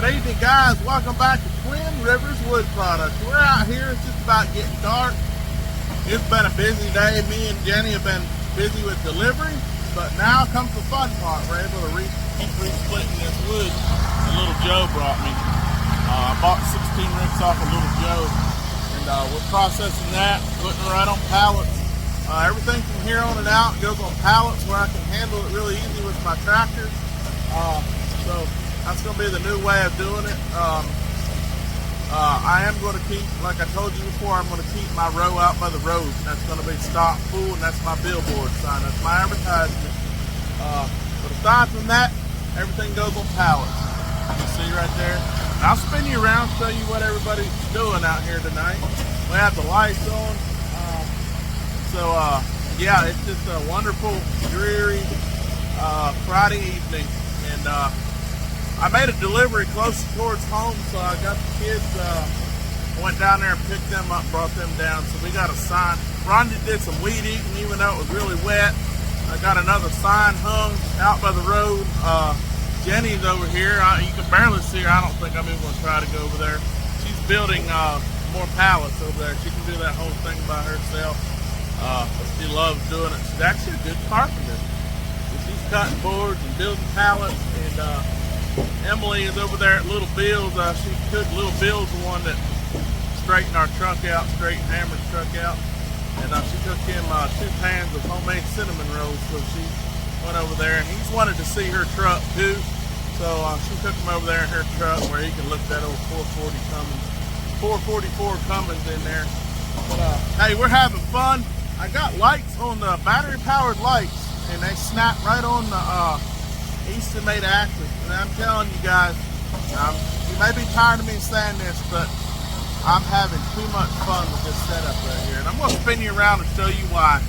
Good evening, guys. Welcome back to Twin Rivers Wood Products. We're out here. It's just about getting dark. It's been a busy day. Me and Jenny have been busy with delivery, but now comes the fun part. We're able to keep re-splitting this wood that Little Joe brought me. I bought 16 ricks off of Little Joe, and we're processing that, putting it right on pallets. Everything from here on and out goes on pallets where I can handle it really easy with my tractor. So that's going to be the new way of doing it. I am going to keep, like I told you before, I'm going to keep my row out by the road. That's going to be stock full, and that's my billboard sign. That's my advertisement. But aside from that, everything goes on pallets. You see right there. I'll spin you around, show you what everybody's doing out here tonight. We have the lights on. Yeah, it's just a wonderful, dreary Friday evening. And I made a delivery close towards home, so I got the kids, went down there and picked them up, brought them down. So we got a sign. Rhonda did some weed eating, even though it was really wet. I got another sign hung out by the road. Jenny's over here. You can barely see her. I don't think I'm even going to try to go over there. She's building more pallets over there. She can do that whole thing by herself. She loves doing it. She's actually a good carpenter. She's cutting boards and building pallets. And Emily is over there at Little Bill's. She took Little Bill's, the one that straightened our truck out, straightened Hammer's truck out. And she took him 2 pans of homemade cinnamon rolls. So she went over there, and he's wanted to see her truck too. So she took him over there in her truck where he can look at that old 440 Cummins, 444 Cummins in there. But hey, we're having fun. I got lights on the battery-powered lights, and they snap right on the Easton made axis. And I'm telling you guys, you may be tired of me saying this, but I'm having too much fun with this setup right here. And I'm going to spin you around and show you why.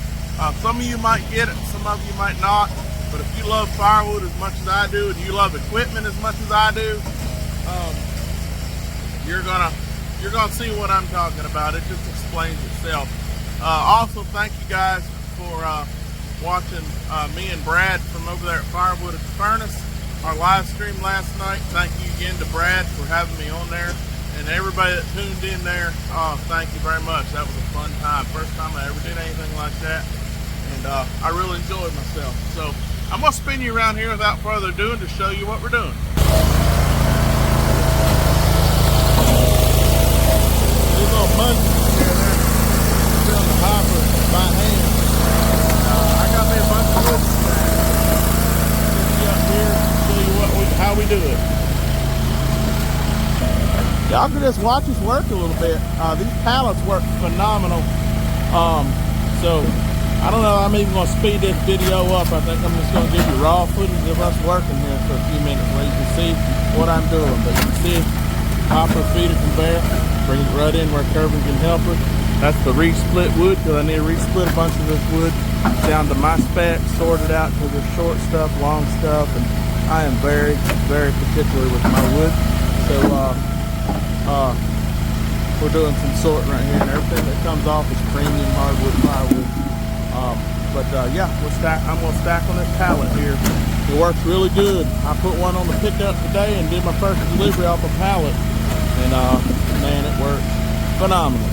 Some of you might get it, some of you might not. But if you love firewood as much as I do, and you love equipment as much as I do, you're gonna see what I'm talking about. It just explains itself. Also, thank you guys for watching me and Brad from over there at Firewood at the Furnace, our live stream last night. Thank you again to Brad for having me on there, and everybody that tuned in there. Thank you very much. That was a fun time. First time I ever did anything like that, and I really enjoyed myself. So I'm gonna spin you around here without further ado to show you what we're doing. These little monkeys here, they're filling the hopper by hand. I got me a bunch of wood stacks. Up here, show you how we do it. Y'all can just watch us work a little bit. These pallets work phenomenal. So I don't know, I'm even going to speed this video up. I think I'm just going to give you raw footage of us working here for a few minutes where you can see what I'm doing. But you can see hopper, feeder, conveyor, bring it right in where curving can help it. That's the re-split wood, because I need to re-split a bunch of this wood down to my specs, sort it out because there's short stuff, long stuff, and I am very, very particular with my wood. So we're doing some sorting right here, and everything that comes off is premium hardwood firewood. Yeah, I'm going to stack on this pallet here. It works really good. I put one on the pickup today and did my first delivery off a pallet. And man, it works phenomenal.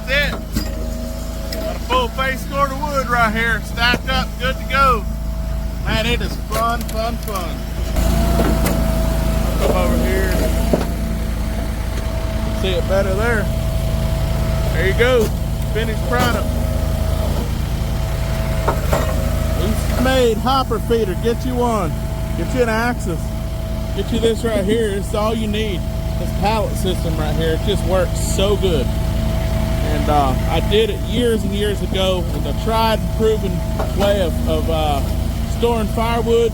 That's it. Got a full face cord of wood right here, stacked up, good to go. Man, it is fun, fun, fun. Come over here. See it better there. There you go. Finished product. East Made hopper feeder. Get you one. Get you an axis. Get you this right here. It's all you need. This pallet system right here. It just works so good. And I did it years and years ago with a tried and proven way of storing firewood.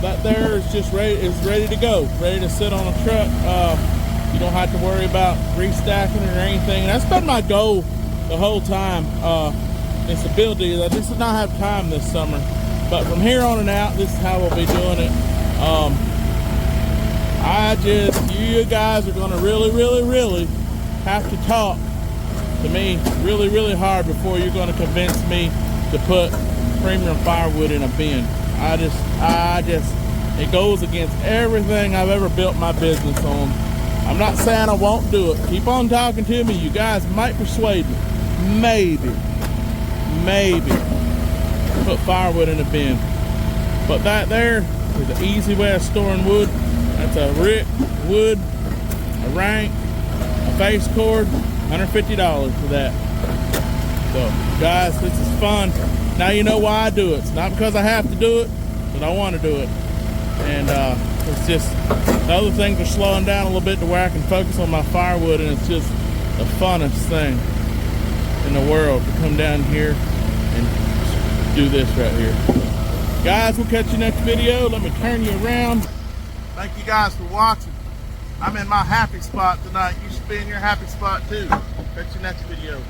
That there is just ready to go, ready to sit on a truck. You don't have to worry about restacking it or anything. And that's been my goal the whole time. It's to build these. I just did not have time this summer, but from here on and out, this is how we'll be doing it. You guys are going to really have to talk to me really hard before you're going to convince me to put premium firewood in a bin. It goes against everything I've ever built my business on. I'm not saying I won't do it. Keep on talking to me. You guys might persuade me. Maybe put firewood in a bin. But that there is an easy way of storing wood. That's a rick, wood, a rank, a face cord, $150 for that. So guys, this is fun. Now you know why I do it. It's not because I have to do it, but I want to do it. And it's just, the other things are slowing down a little bit to where I can focus on my firewood, and it's just the funnest thing in the world to come down here and do this right here. Guys, we'll catch you next video. Let me turn you around. Thank you guys for watching. I'm in my happy spot tonight. You should be in your happy spot too. Catch you next video.